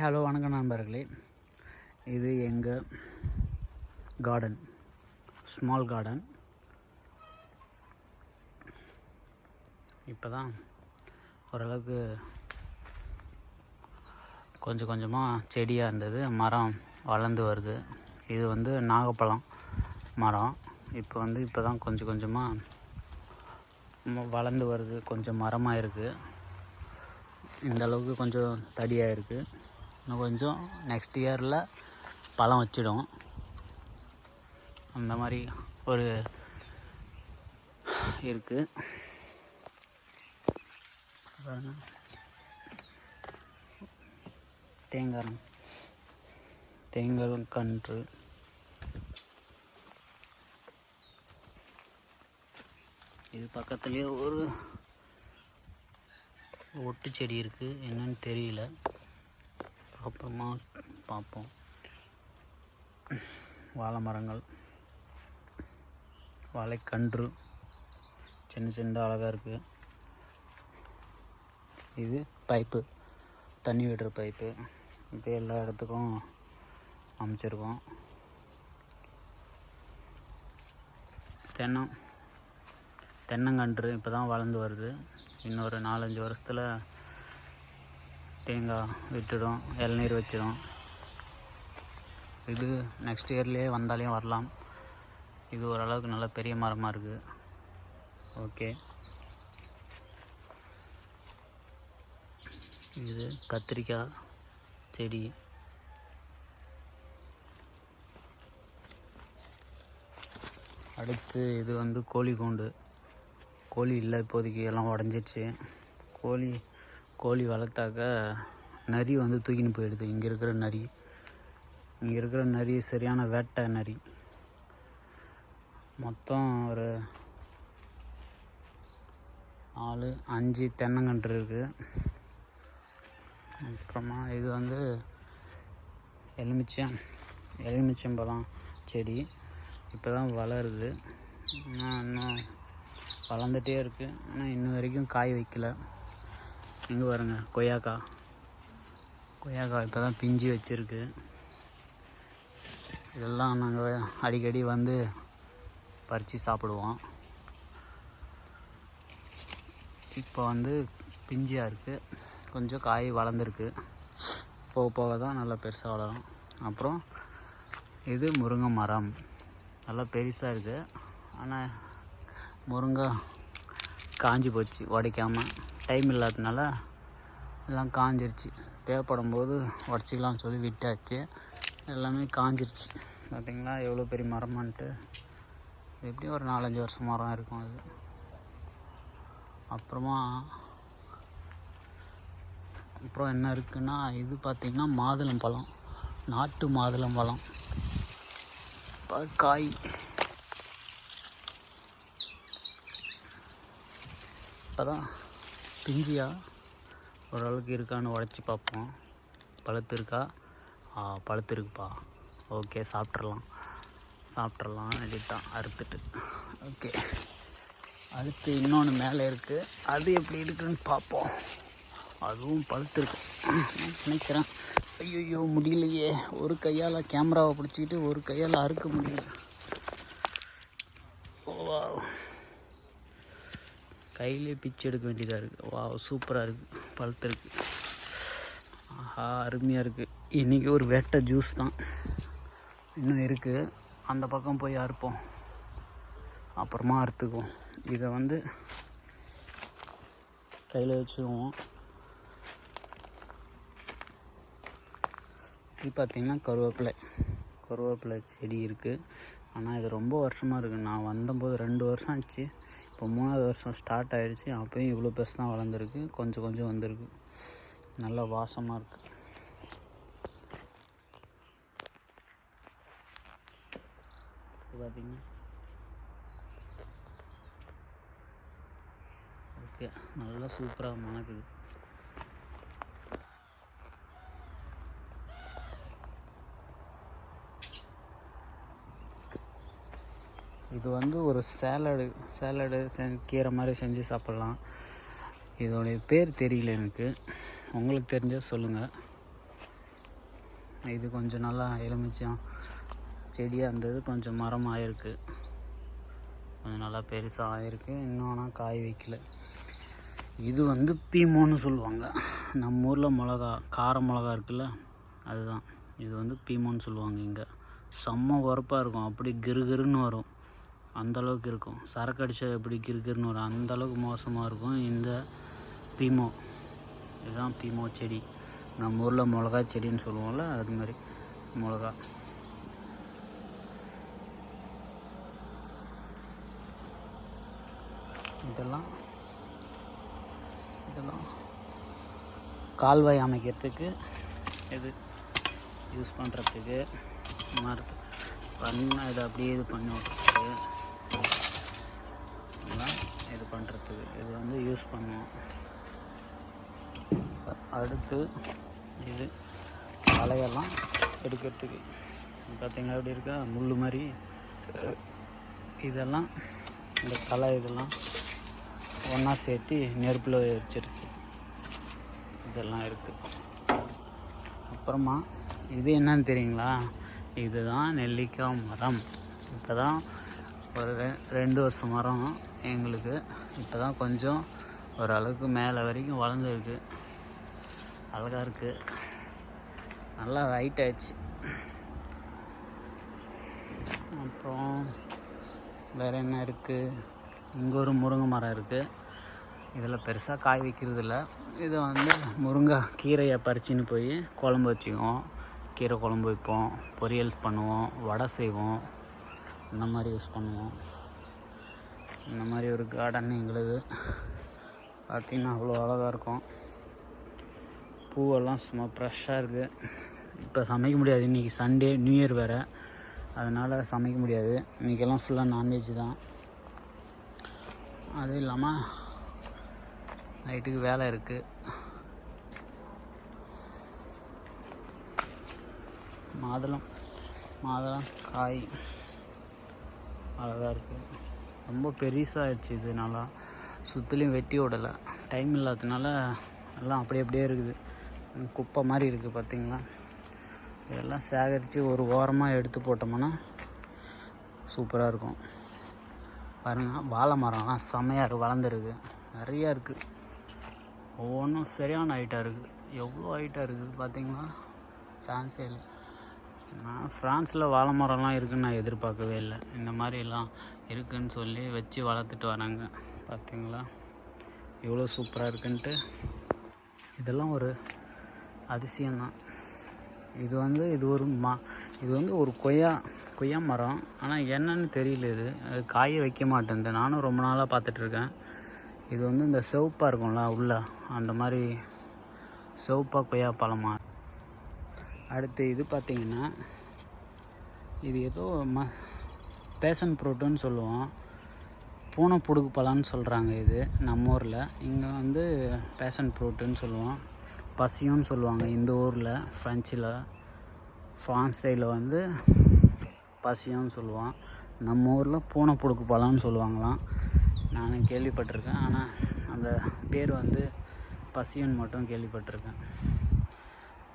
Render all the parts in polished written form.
Hello வணக்கம் நண்பர்களே. இது எங்கள் கார்டன், ஸ்மால் கார்டன். இப்போ தான் ஓரளவுக்கு கொஞ்சம் கொஞ்சமாக செடியாக இருந்தது, மரம் வளர்ந்து வருது. இது வந்து நாகப்பழம் மரம். இப்போ தான் கொஞ்சம் கொஞ்சமாக வளர்ந்து வருது, கொஞ்சம் மரமாக இருக்குது. இந்த அளவுக்கு கொஞ்சம் தடியாக இருக்குது. இன்னும் கொஞ்சம் நெக்ஸ்ட் இயரில் பழம் வச்சிடும். அந்த மாதிரி ஒரு இருக்குது. தேங்காய் கன்று. இது பக்கத்துலேயே ஒரு ஒட்டு செடி இருக்குது, என்னன்னு தெரியல, அப்புறமா பார்ப்போம். வாழை மரங்கள், வாழைக்கன்று சின்ன சின்ன அழகாக இருக்குது. இது பைப்பு, தண்ணி விடுற பைப்பு. இப்போ எல்லா இடத்துக்கும் அமைச்சிருக்கோம். தென்னங்கன்று இப்போ தான் வளர்ந்து வருது. இன்னொரு 4-5 வருஷத்தில் தேங்காய் விட்டுடும், இளநீர் வச்சிடும். இது நெக்ஸ்ட் இயர்லேயே வந்தாலையும் வரலாம். இது ஓரளவுக்கு நல்ல பெரிய மரமாக இருக்குது. ஓகே, இது கத்திரிக்காய் செடி. அடுத்து இது வந்து கோழி கூண்டு. கோழி இல்லை இப்போதைக்கு, எல்லாம் உடஞ்சிடுச்சு. கோழி வளர்த்தாக்க நரி வந்து தூக்கின்னு போயிடுது. இங்கே இருக்கிற நரி சரியான வேட்டை நரி. மொத்தம் ஒரு 4-5 தென்னங்கன்று இருக்குது. அப்புறமா இது வந்து எலுமிச்சம்பழம் செடி. இப்போ தான் வளருது, இன்னும் வளர்ந்துட்டே இருக்குது. ஆனால் இன்னும் வரைக்கும் காய் வைக்கல. இங்கே பாருங்கள், கொய்யாக்காய் இப்போ தான் பிஞ்சு வச்சுருக்கு. இதெல்லாம் நாங்கள் அடிக்கடி வந்து பறித்து சாப்பிடுவோம். இப்போ வந்து பிஞ்சியாக இருக்குது, கொஞ்சம் காய் வளர்ந்துருக்கு. போக போக தான் நல்லா பெருசாக வளரும். அப்புறம் இது முருங்கை மரம், நல்லா பெருசாக இருக்குது. ஆனால் முருங்கை காஞ்சி போச்சு, உடைக்காமல். டைம் இல்லாததுனால எல்லாம் காஞ்சிருச்சு. தேவைப்படும் போது உடச்சிக்கலாம்னு சொல்லி விட்டாச்சு. எல்லாமே காஞ்சிருச்சு. பார்த்திங்களா எவ்வளோ பெரிய மரமான்ட்டு. எப்படியும் ஒரு 4-5 வருஷம் மரம் இருக்கும் அது. அப்புறம் என்ன இருக்குன்னா, இது பார்த்திங்கன்னா மாதுளம்பழம், நாட்டு மாதுளம்பழம். காய் இப்போ தான் பிஞ்சியாக ஓரளவுக்கு இருக்கான்னு உடச்சி பார்ப்போம். பழுத்துருக்குப்பா. ஓகே, சாப்பிட்றலாம் இதுதான் அறுத்துட்டு. ஓகே, அடுத்து இன்னொன்று மேலே இருக்குது, அது எப்படி இருக்குன்னு பார்ப்போம். அதுவும் பழுத்துருக்கு நினைக்கிறேன். ஐயோ முடியலையே, ஒரு கையால் கேமராவை பிடிச்சிக்கிட்டு ஒரு கையால் அறுக்க முடியல. வா, கையிலே பிச்சு எடுக்க வேண்டியதாக இருக்குது. வா, சூப்பராக இருக்குது, பழுத்துருக்கு. ஆஹா, அருமையாக இருக்குது. இன்றைக்கி ஒரு வேட்டை ஜூஸ் தான் இன்னும் இருக்குது. அந்த பக்கம் போய் அறுப்போம், அப்புறமா அறுத்துக்குவோம். இதை வந்து கையில் வச்சுக்குவோம். இது பார்த்திங்கன்னா கருவேப்பிலை செடி இருக்குது. ஆனால் இது ரொம்ப வருஷமாக இருக்குது. நான் வந்தபோது 2 வருஷம் ஆச்சு. இப்போ 3ஆவது வருஷம் ஸ்டார்ட் ஆகிடுச்சு. அப்போயும் இவ்வளோ பெருசு தான் வளர்ந்துருக்கு. கொஞ்சம் வந்திருக்கு. நல்லா வாசமாக இருக்குது. பார்த்திங்கன்னா ஓகே, நல்லா சூப்பராக மணக்குது. இது வந்து ஒரு சேலடு கீரை மாதிரி செஞ்சு சாப்பிட்லாம். இதோடைய பேர் தெரியல எனக்கு, உங்களுக்கு தெரிஞ்சால் சொல்லுங்கள். இது கொஞ்சம் நல்லா எலுமிச்சம் செடியாக இருந்தது, கொஞ்சம் மரம் ஆகிருக்கு, கொஞ்சம் நல்லா பெருசாக ஆகிருக்கு. இன்னும் ஆனால் காய் வைக்கல. இது வந்து பீமோன்னு சொல்லுவாங்க. நம்ம ஊரில் மிளகா, கார மிளகா இருக்குல்ல, அதுதான். இது வந்து பீமோன்னு சொல்லுவாங்க. இங்கே செம்ம உரப்பாக இருக்கும், அப்படி கிருகிருன்னு வரும், அந்தளவுக்கு இருக்கும். சரக்கு அடித்தா எப்படி கிருகிருன்னு வரும், அந்தளவுக்கு மோசமாக இருக்கும் இந்த பீமோ. இதுதான் பீமோ செடி. நம்ம ஊரில் மிளகா செடின்னு சொல்லுவோம்ல, அது மாதிரி மிளகா. இதெல்லாம் கால்வாய் அமைக்கிறதுக்கு இது யூஸ் பண்ணுறதுக்கு, இதை அப்படியே இது பண்ணி விட்றதுக்கு, இதெல்லாம் இது பண்ணுறதுக்கு இது வந்து யூஸ் பண்ணுவோம். அடுத்து இது களையெல்லாம் எடுக்கிறதுக்கு பார்த்திங்கன்னா எப்படி இருக்கா, முள் மாதிரி. இதெல்லாம் இந்த களை இதெல்லாம் ஒன்றா சேர்த்து நெருப்பில் வச்சிருக்கு, இதெல்லாம் இருக்குது. அப்புறமா இது என்னன்னு தெரியுங்களா, இதுதான் நெல்லிக்காய் மரம். இப்போ தான் ஒரு 2 வருஷம் மரம் எங்களுக்கு. இப்போ தான் கொஞ்சம் ஓரளவுக்கு மேலே வரைக்கும் வளர்ந்துருக்கு, அழகாக இருக்குது, நல்லா ஹைட் ஆயிடுச்சு. அப்புறம் வேறு என்ன இருக்குது, இங்கே ஒரு முருங்கை மரம் இருக்குது. இதில் பெருசாக காய் வைக்கிறதில்ல. இதை வந்து முருங்கை கீரையை பறிச்சின்னு போய் குழம்பு வச்சுக்குவோம், கீரை குழம்பு வைப்போம், பொரியல் பண்ணுவோம், வடை செய்வோம், இந்த மாதிரி யூஸ் பண்ணுவோம். இந்த மாதிரி ஒரு கார்டன் எங்களுது. பார்த்திங்கன்னா அவ்வளோ அழகாக இருக்கும். பூவெல்லாம் சும்மா ஃப்ரெஷ்ஷாக இருக்குது. இப்போ சமைக்க முடியாது, இன்றைக்கி சண்டே, நியூ இயர் வேறு, அதனால் சமைக்க முடியாது. இன்றைக்கெல்லாம் ஃபுல்லாக நான்வெஜ் தான். அதுவும் இல்லாமல் நைட்டுக்கு வேலை இருக்குது. மாதுளம் காய் அழகாக இருக்குது. ரொம்ப பெருசாகிடுச்சு. இது நல்லா சுற்றிலையும் வெட்டி விடலை, டைம் இல்லாததுனால எல்லாம் அப்படியே இருக்குது, குப்பை மாதிரி இருக்குது. பார்த்திங்களா, இதெல்லாம் சேகரித்து ஒரு ஓரமாக எடுத்து போட்டோம்னா சூப்பராக இருக்கும். பாருங்கள், வாழை மரம்லாம் செமையாக வளர்ந்துருக்கு, நிறையா இருக்குது. ஒவ்வொன்றும் சரியான ஹைட்டாக இருக்குது. எவ்வளோ ஹைட்டாக இருக்குது பார்த்திங்களா, சான்ஸே இல்லை. நான் ஃப்ரான்ஸில் வாழை மரம்லாம் இருக்குதுன்னு நான் எதிர்பார்க்கவே இல்லை. இந்த மாதிரிலாம் இருக்குதுன்னு சொல்லி வச்சு வளர்த்துட்டு வராங்க. பார்த்திங்களா எவ்வளோ சூப்பராக இருக்குன்ட்டு. இதெல்லாம் ஒரு அதிசயம்தான். இது வந்து ஒரு கொய்யா மரம். ஆனால் என்னன்னு தெரியல, இது காய வைக்க மாட்டேங்குது. நானும் ரொம்ப நாளாக பார்த்துட்ருக்கேன். இது வந்து இந்த சிவப்பாக இருக்கும்ல உள்ள, அந்த மாதிரி சிவப்பாக கொய்யா பழமாக. அடுத்து இது பார்த்திங்கன்னா, இது ஏதோ பேஷன் ஃப்ரூட்டுன்னு சொல்லுவோம், பூனை புடுக்கு பழம்னு சொல்கிறாங்க. இது நம்ம ஊரில், இங்கே வந்து பேஷன் ஃப்ரூட்டுன்னு சொல்லுவோம், பசியும்னு சொல்லுவாங்க இந்த ஊரில். ஃப்ரான்ஸ் சைடில் வந்து பசியும்னு சொல்லுவோம், நம்ம ஊரில் பூனை புடுக்கு பழம்னு சொல்லுவாங்களாம். நான் கேள்விப்பட்டிருக்கேன், ஆனால் அந்த பேர் வந்து பசியுன்னு மட்டும் கேள்விப்பட்டிருக்கேன்.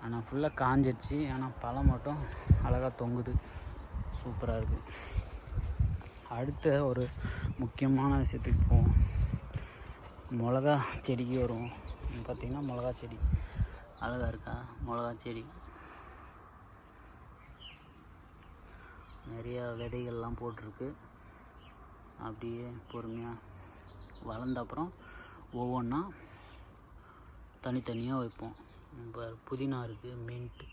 ஆனால் ஃபுல்லாக காஞ்சிடுச்சு, ஆனால் பழம் மட்டும் அழகாக தொங்குது, சூப்பராக இருக்குது. அடுத்த ஒரு முக்கியமான விஷயத்துக்கு போவோம். மிளகா செடிக்கு வருவோம். பார்த்திங்கன்னா மிளகா செடி அழகாக இருக்கா, மிளகா செடி நிறையா விதைகள்லாம் போட்டிருக்கு. அப்படியே பொறுமையாக வளர்ந்த அப்புறம் ஒவ்வொன்றா தனித்தனியாக வைப்போம். இப்போ புதினா இருக்குது, மின்ட்,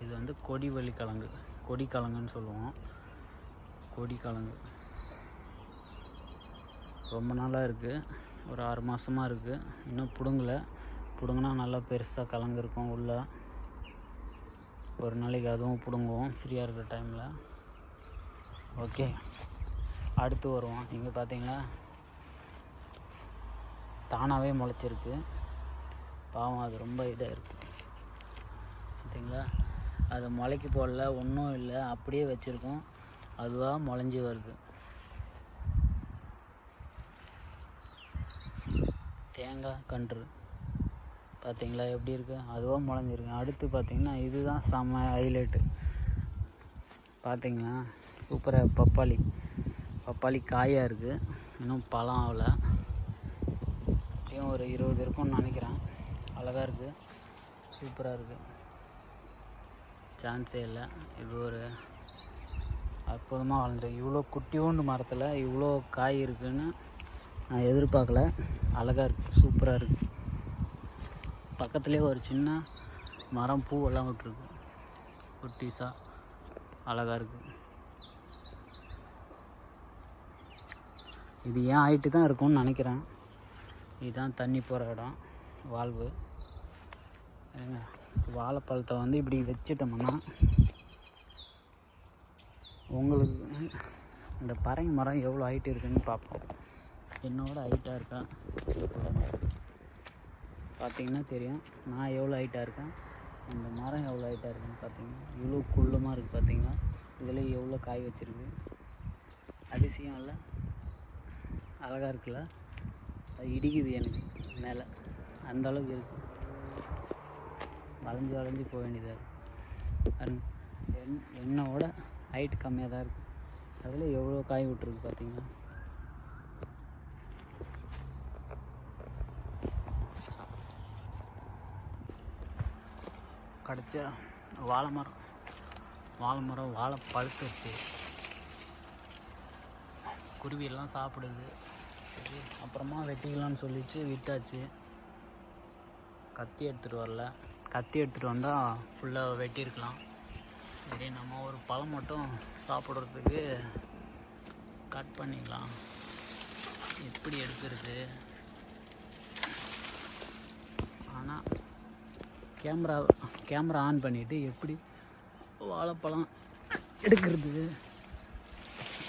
இது வந்து கொடிக்கிழங்குன்னு சொல்லுவோம். கொடிக்கிழங்கு ரொம்ப நாளாக இருக்குது, ஒரு 6 மாதமாக இருக்குது. இன்னும் பிடுங்கினா நல்லா பெருசாக கிழங்கு இருக்கும் உள்ள. ஒரு நாளைக்கு அதுவும் பிடுங்குவோம் ஃப்ரீயாக இருக்கிற டைமில். ஓகே, அடுத்து வருவோம். இங்கே பார்த்தீங்களா தானாகவே முளைச்சிருக்கு. பாவம், அது ரொம்ப இதாக இருக்குது பார்த்தீங்களா. அது முளைக்கு போடல, ஒன்றும் இல்லை, அப்படியே வச்சுருக்கோம், அதுவாக முளைஞ்சி வருது. தேங்காய் கன்று பார்த்தீங்களா எப்படி இருக்குது, அதுவும் முளைஞ்சிருக்கு. அடுத்து பார்த்திங்கன்னா இதுதான் செம்ம ஹைலைட்டு. பார்த்தீங்கன்னா சூப்பராக பப்பாளி காயாக இருக்குது, இன்னும் பழம் ஆகலை. எப்படியும் ஒரு 20 இருக்கும்னு நினைக்கிறேன். அழகாக இருக்குது, சூப்பராக இருக்குது, சான்ஸே இல்லை. இது ஒரு அற்புதமாக வளர்ந்துருக்கு. இவ்வளோ குட்டியோண்டு மரத்தில் இவ்வளோ காய் இருக்குதுன்னு நான் எதிர்பார்க்கல. அழகாக இருக்குது, சூப்பராக இருக்குது. பக்கத்துலேயே ஒரு சின்ன மரம் பூவெல்லாம் விட்டுருக்கு, குட்டிஸாக அழகாக இருக்குது. இது ஏன் ஹைட்டு தான் இருக்கும்னு நினைக்கிறேன். இதுதான் தண்ணி போகிற இடம், வால்வு. வாழைப்பழத்தை வந்து இப்படி வச்சிட்டோம்னா உங்களுக்கு இந்த பறவை மரம் எவ்வளோ ஹைட்டு இருக்குதுன்னு பார்ப்போம். என்னோட ஹைட்டாக இருக்கா பார்த்தீங்கன்னா தெரியும். நான் எவ்வளோ ஹைட்டாக இருக்கேன், இந்த மரம் எவ்வளோ ஹைட்டாக இருக்குன்னு பார்த்தீங்கன்னா இவ்வளோ குள்ளமாக இருக்குது. பார்த்தீங்கன்னா இதில் எவ்வளோ காய் வச்சுருக்கு, அதிசயம் இல்லை, அழகாக இருக்குல்ல. அது இடிக்குது எனக்கு மேலே, அந்தளவுக்கு இருக்குது. வளைஞ்சு போக வேண்டியதாக இருக்குது. என்னோட ஹைட் கம்மியாக தான் இருக்குது. அதில் எவ்வளோ காய் விட்டுருக்கு பார்த்தீங்கன்னா. கிடச்ச வாழை மரம் வாழை பழுத்துச்சு, குருவியெல்லாம் சாப்பிடுது. சரி, அப்புறமா வெட்டிக்கலாம்னு சொல்லிச்சு, விட்டாச்சு. கத்தி எடுத்துகிட்டு வந்தால் ஃபுல்லாக வெட்டியிருக்கலாம். சரி, நம்ம ஒரு பழம் மட்டும் சாப்பிட்றதுக்கு கட் பண்ணிக்கலாம். எப்படி எடுக்கிறது, ஆனால் கேமரா ஆன் பண்ணிவிட்டு எப்படி வாழைப்பழம் எடுக்கிறது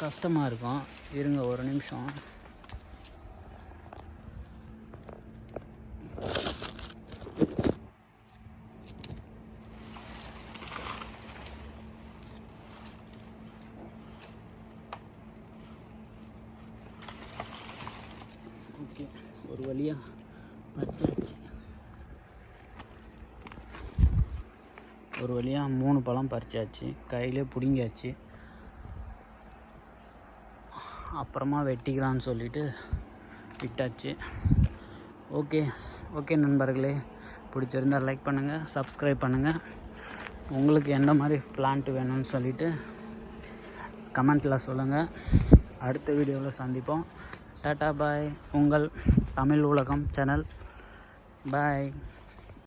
கஷ்டமாக இருக்கும். இருங்க ஒரு நிமிஷம். ஓகே, ஒரு வழியாக பறிச்சாச்சு. ஒரு வழியாக 3 பழம் பறிச்சாச்சு, கையிலே பிடுங்கியாச்சு. அப்புறமா வெட்டிக்கலான்னு சொல்லிட்டு விட்டாச்சு. ஓகே நண்பர்களே, பிடிச்சிருந்தால் லைக் பண்ணுங்கள், சப்ஸ்கிரைப் பண்ணுங்கள். உங்களுக்கு எந்த மாதிரி பிளான்ட் வேணும்னு சொல்லிவிட்டு கமெண்ட்டில் சொல்லுங்கள். அடுத்த வீடியோவில் சந்திப்போம். டாட்டா பாய். உங்கள் தமிழ் உலகம் சேனல். பாய்.